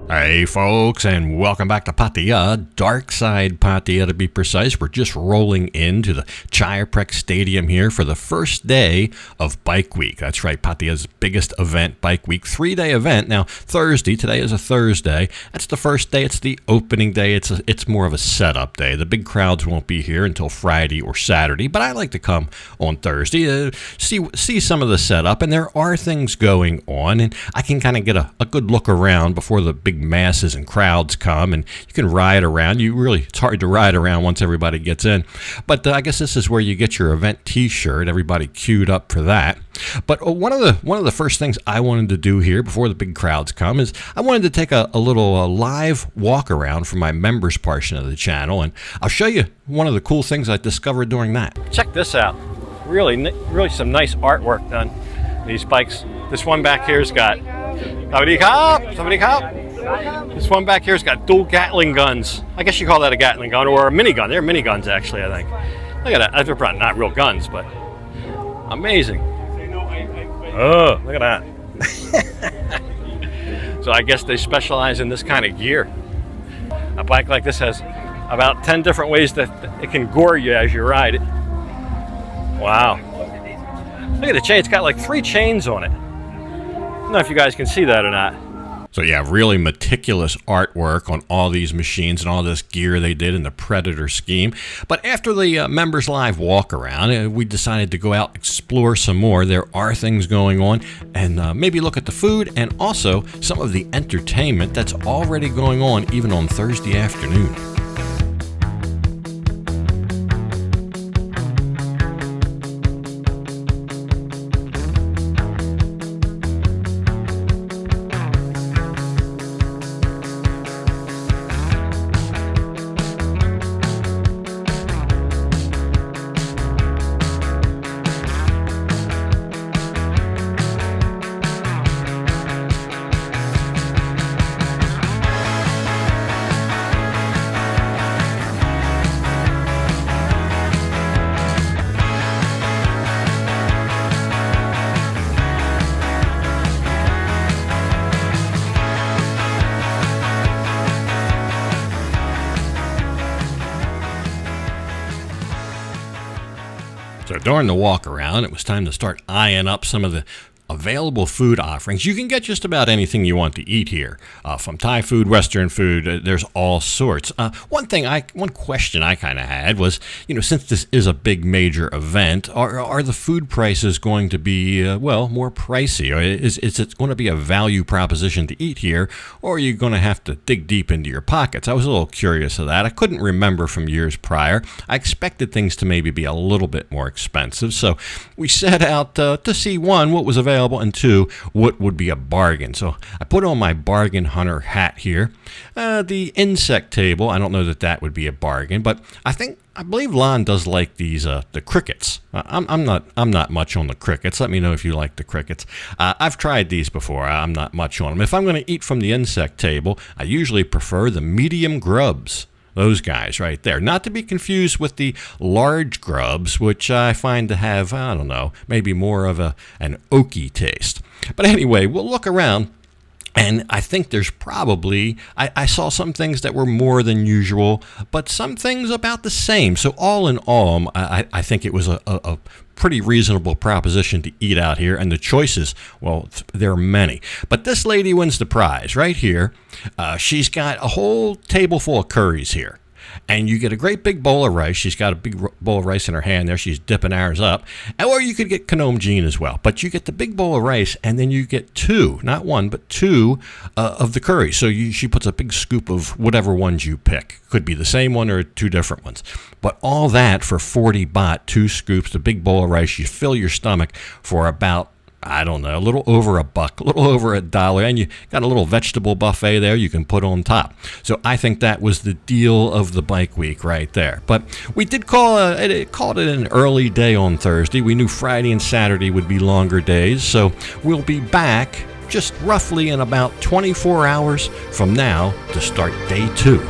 Hey folks, and welcome back to Pattaya, dark side Pattaya to be precise. We're just rolling into the Chaiyaprek Stadium here for the first day of Bike Week. That's right, Pattaya's biggest event, Bike Week, 3-day event. Now, today is a Thursday. That's the first day, it's the opening day. It's more of a setup day. The big crowds won't be here until Friday or Saturday, but I like to come on Thursday, see some of the setup, and there are things going on, and I can kind of get a good look around before the big masses and crowds come, and you can ride around. It's hard to ride around once everybody gets in, but I guess this is where you get your event t-shirt. Everybody queued up for that. But one of the first things I wanted to do here before the big crowds come is I wanted to take a little live walk around for my members portion of the channel, and I'll show you one of the cool things I discovered during that. Check this out. Really some nice artwork done. These bikes. This one back here's got somebody cop. This one back here's got dual Gatling guns. I guess you call that a Gatling gun or a minigun. They're miniguns actually, I think. Look at that. They're probably not real guns, but amazing. Oh, look at that. So I guess they specialize in this kind of gear. A bike like this has about 10 different ways that it can gore you as you ride it. Wow. Look at the chain. It's got like 3 chains on it. I don't know if you guys can see that or not. So yeah, really meticulous artwork on all these machines and all this gear they did in the Predator scheme. But after the members live walk around, we decided to go out, explore some more. There are things going on, and maybe look at the food and also some of the entertainment that's already going on even on Thursday afternoon. So during the walk around, it was time to start eyeing up some of the available food offerings. You can get just about anything you want to eat here, from Thai food, Western food. There's all sorts. One question I kind of had was, since this is a big major event, are the food prices going to be more pricey? Or is it going to be a value proposition to eat here, or are you going to have to dig deep into your pockets? I was a little curious of that. I couldn't remember from years prior. I expected things to maybe be a little bit more expensive, so we set out to see, one, what was available, and 2, what would be a bargain. So I put on my bargain hunter hat here. The insect table, I don't know that would be a bargain, but I believe Lon does like these the crickets. I'm not much on the crickets. Let me know if you like the crickets. I've tried these before. I'm not much on them. If I'm going to eat from the insect table, I usually prefer the medium grubs. Those guys right there. Not to be confused with the large grubs, which I find to have, I don't know, maybe more of an oaky taste. But anyway, we'll look around, and I think there's probably, I saw some things that were more than usual, but some things about the same. So all in all, I think it was a pretty reasonable proposition to eat out here, and the choices, well, there are many. But this lady wins the prize right here. She's got a whole table full of curries here. And you get a great big bowl of rice. She's got a big bowl of rice in her hand there. She's dipping ours up. Or you could get Khanom Jean as well. But you get the big bowl of rice, and then you get 2, not 1, but 2 of the curry. So she puts a big scoop of whatever ones you pick. Could be the same one or 2 different ones. But all that for 40 baht, 2 scoops, the big bowl of rice. You fill your stomach for about, I don't know, a little over $1, a little over $1, and you got a little vegetable buffet there you can put on top. So I think that was the deal of the bike week right there. But we did called it an early day on Thursday. We knew Friday and Saturday would be longer days, so we'll be back just roughly in about 24 hours from now to start day 2.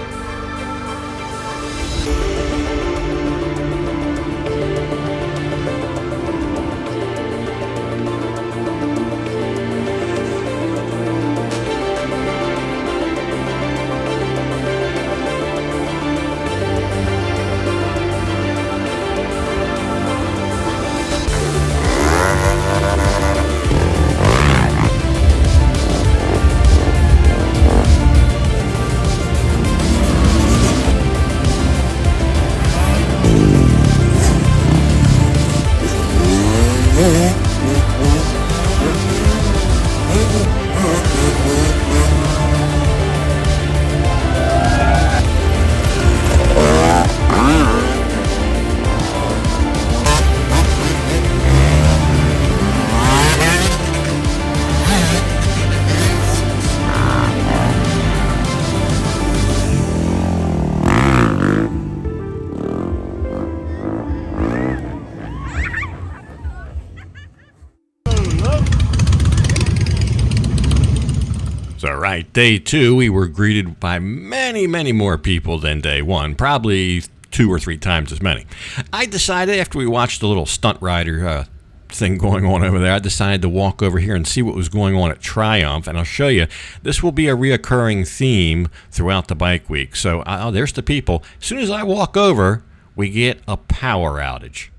So, right, day 2, we were greeted by many more people than day 1, probably 2 or 3 times as many. I decided after we watched the little stunt rider thing going on over there, I decided to walk over here and see what was going on at Triumph, and I'll show you. This will be a reoccurring theme throughout the bike week. So, there's the people. As soon as I walk over, we get a power outage.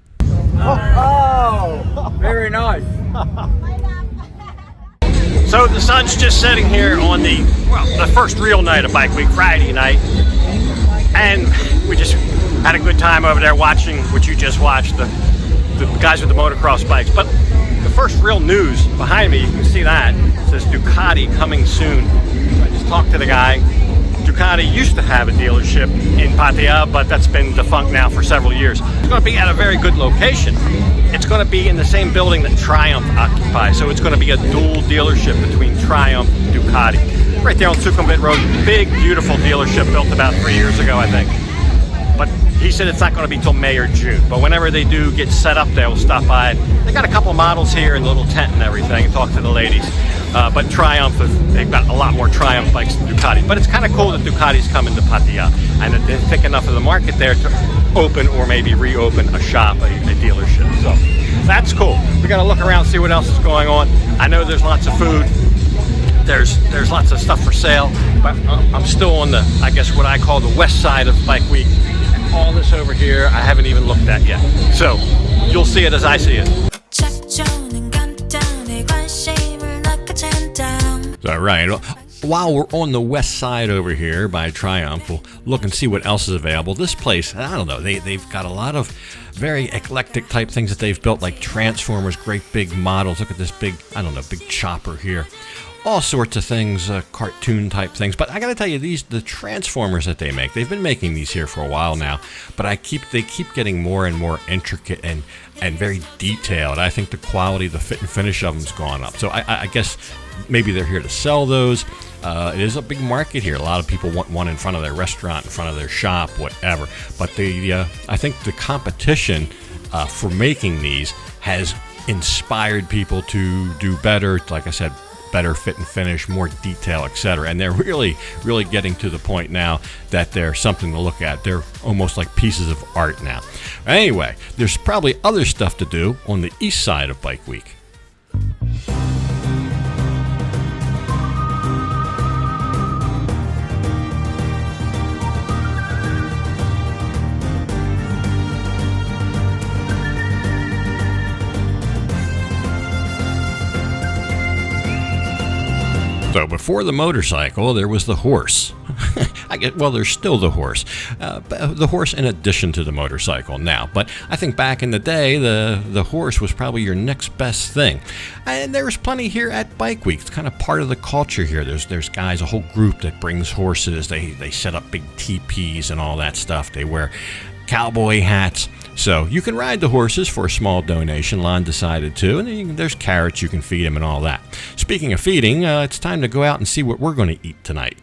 Oh, very nice. So the sun's just setting here on the first real night of Bike Week, Friday night, and we just had a good time over there watching what you just watched, the guys with the motocross bikes. But the first real news behind me, you can see that, it says Ducati coming soon. I just talked to the guy. Ducati used to have a dealership in Pattaya, but that's been defunct now for several years. It's going to be at a very good location. It's going to be in the same building that Triumph occupies, so it's going to be a dual dealership between Triumph and Ducati. Right there on Sukhumvit Road, big, beautiful dealership built about 3 years ago, I think. But he said it's not going to be till May or June. But whenever they do get set up there, we'll stop by. They got a couple models here in the little tent and everything, and talk to the ladies. But Triumph, they've got a lot more Triumph bikes than Ducati. But it's kind of cool that Ducati's coming to Pattaya, and that they're thick enough of the market there to open or maybe reopen a shop, a dealership. So that's cool. We got to look around, see what else is going on. I know there's lots of food. There's lots of stuff for sale, but I'm still on the, I guess what I call the west side of Bike Week. And all this over here, I haven't even looked at yet. So you'll see it as I see it. All right. While we're on the west side over here by Triumph, we'll look and see what else is available. This place, I don't know, they've got a lot of very eclectic type things that they've built, like Transformers, great big models. Look at this big, I don't know, big chopper here. All sorts of things, cartoon type things. But I gotta tell you, the Transformers that they make, they've been making these here for a while now, but they keep getting more and more intricate and very detailed. I think the quality, the fit and finish of them's gone up. So I guess maybe they're here to sell those. It is a big market here. A lot of people want one in front of their restaurant, in front of their shop, whatever. But I think the competition for making these has inspired people to do better. Like I said, better fit and finish, more detail, etc. And they're really getting to the point now that they're something to look at. They're almost like pieces of art now. Anyway, there's probably other stuff to do on the east side of Bike Week. So before the motorcycle, there was the horse. There's still the horse. The horse in addition to the motorcycle now. But I think back in the day, the horse was probably your next best thing. And there's plenty here at Bike Week. It's kind of part of the culture here. There's guys, a whole group that brings horses. They set up big teepees and all that stuff. They wear cowboy hats. So you can ride the horses for a small donation. Lon decided to, and then there's carrots you can feed them and all that. Speaking of feeding, it's time to go out and see what we're going to eat tonight.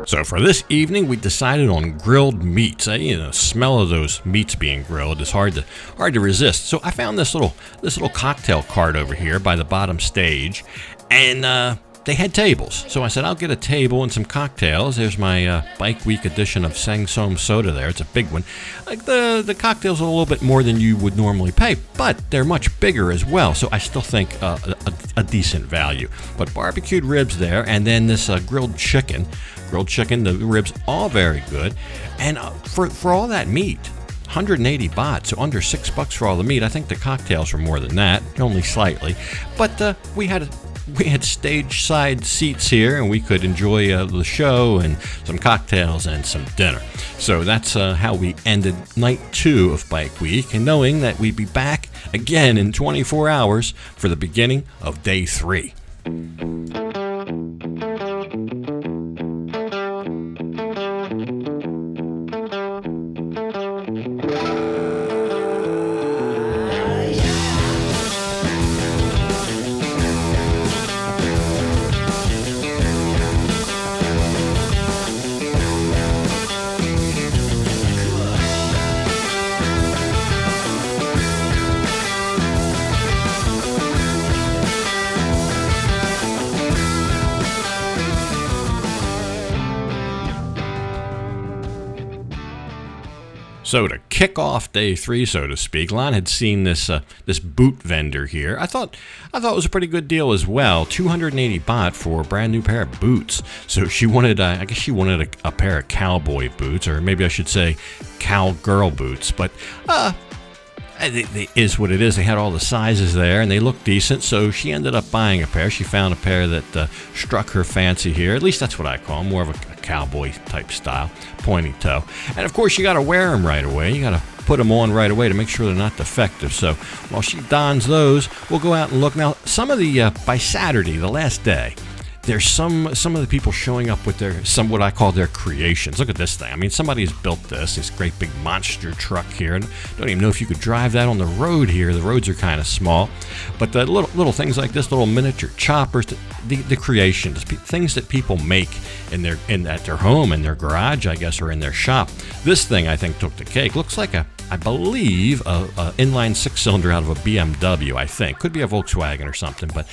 So for this evening, we decided on grilled meats. The smell of those meats being grilled is hard to resist. So I found this little cocktail cart over here by the bottom stage, and they had tables. So I said, I'll get a table and some cocktails. There's my Bike Week edition of Sang Som soda there. It's a big one. Like the cocktails are a little bit more than you would normally pay, but they're much bigger as well. So I still think a decent value. But barbecued ribs there, and then this grilled chicken, the ribs, all very good. And for all that meat, 180 baht, so under $6 for all the meat. I think the cocktails were more than that, only slightly. But we had we had stage side seats here, and we could enjoy the show and some cocktails and some dinner. So that's how we ended night 2 of Bike Week, and knowing that we'd be back again in 24 hours for the beginning of day 3. So to kick off day 3, so to speak, Lon had seen this boot vendor here. I thought it was a pretty good deal as well. 280 baht for a brand new pair of boots. So she wanted, I guess she wanted a pair of cowboy boots, or maybe I should say cowgirl boots. But it is what it is. They had all the sizes there, and they looked decent, so she ended up buying a pair. She found a pair that struck her fancy here. At least that's what I call them, more of a cowboy type style, pointy toe. And of course, you got to wear them right away. You got to put them on right away to make sure they're not defective. So while she dons those, we'll go out and look. Now, some of the by Saturday, the last day, there's some of the people showing up with what I call their creations. Look at this thing. I mean, somebody's built this great big monster truck here. And I don't even know if you could drive that on the road here. The roads are kind of small. But the little things like this, little miniature choppers, the creations, things that people make at their home, in their garage, I guess, or in their shop. This thing, I think, took the cake. Looks like I believe, a inline 6-cylinder out of a BMW, I think. Could be a Volkswagen or something, but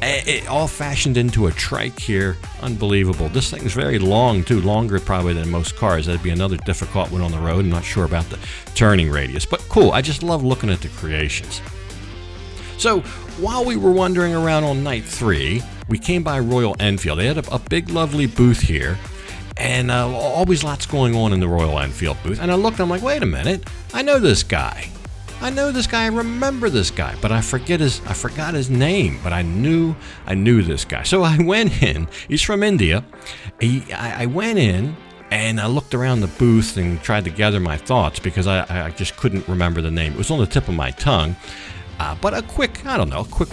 it all fashioned into a trike here. Unbelievable. This thing's very long, too. Longer probably than most cars. That'd be another difficult one on the road. I'm not sure about the turning radius, but cool. I just love looking at the creations. So while we were wandering around on night 3, we came by Royal Enfield. They had a big, lovely booth here, and always lots going on in the Royal Enfield booth. And I looked, I'm like, wait a minute. I know this guy. I remember this guy, but I forgot his name, but I knew this guy. So I went in. He's from India. I went in and I looked around the booth and tried to gather my thoughts because I just couldn't remember the name. It was on the tip of my tongue. But a quick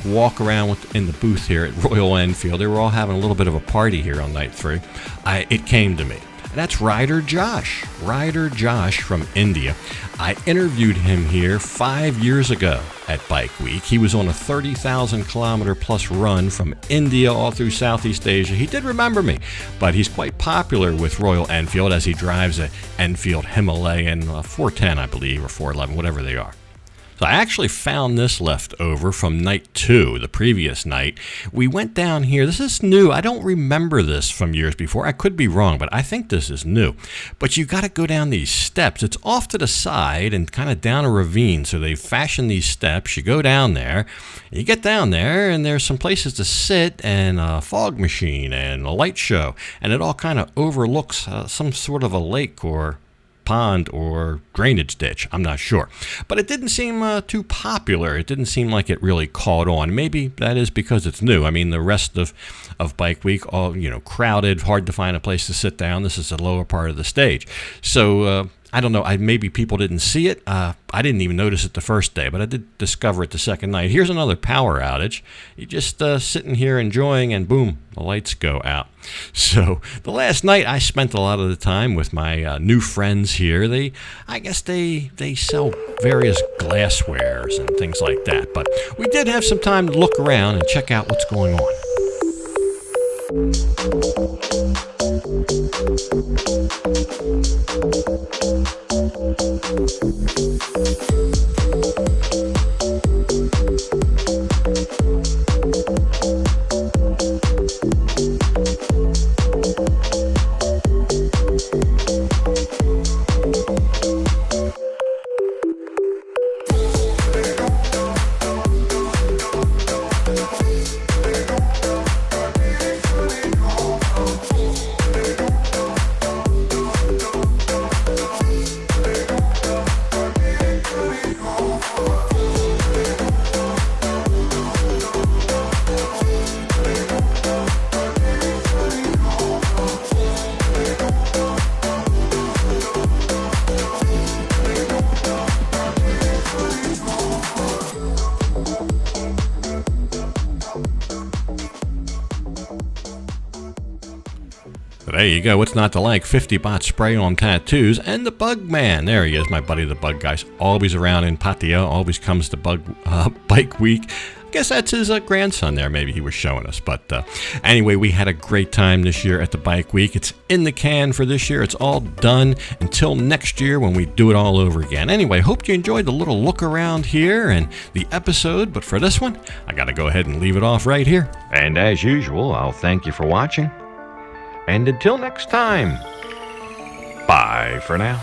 walk around in the booth here at Royal Enfield. They were all having a little bit of a party here on night 3. It came to me. That's Rider Josh from India. I interviewed him here 5 years ago at Bike Week. He was on a 30,000 kilometer plus run from India all through Southeast Asia. He did remember me, but he's quite popular with Royal Enfield as he drives an Enfield Himalayan 410, I believe, or 411, whatever they are. So I actually found this left over from night 2, the previous night. We went down here. This is new. I don't remember this from years before. I could be wrong, but I think this is new. But you got to go down these steps. It's off to the side and kind of down a ravine. So they fashioned these steps. You go down there. You get down there, and there's some places to sit and a fog machine and a light show. And it all kind of overlooks some sort of a lake or pond or drainage ditch. I'm not sure. But it didn't seem too popular. It didn't seem like it really caught on. Maybe that is because it's new. I mean, the rest of Bike Week, all crowded, hard to find a place to sit down. This is the lower part of the stage. So I don't know. Maybe people didn't see it. I didn't even notice it the first day, but I did discover it the second night. Here's another power outage. You're just sitting here enjoying, and boom, the lights go out. So the last night, I spent a lot of the time with my new friends here. I guess they sell various glasswares and things like that. But we did have some time to look around and check out what's going on. So there you go. What's not to like? 50 baht spray on tattoos. And the Bug Man. There he is, my buddy, the Bug Guy's always around in Pattaya. Always comes to Bike Week. I guess that's his grandson there. Maybe he was showing us. But anyway, we had a great time this year at the Bike Week. It's in the can for this year. It's all done until next year when we do it all over again. Anyway, hope you enjoyed the little look around here and the episode. But for this one, I got to go ahead and leave it off right here. And as usual, I'll thank you for watching. And until next time, bye for now.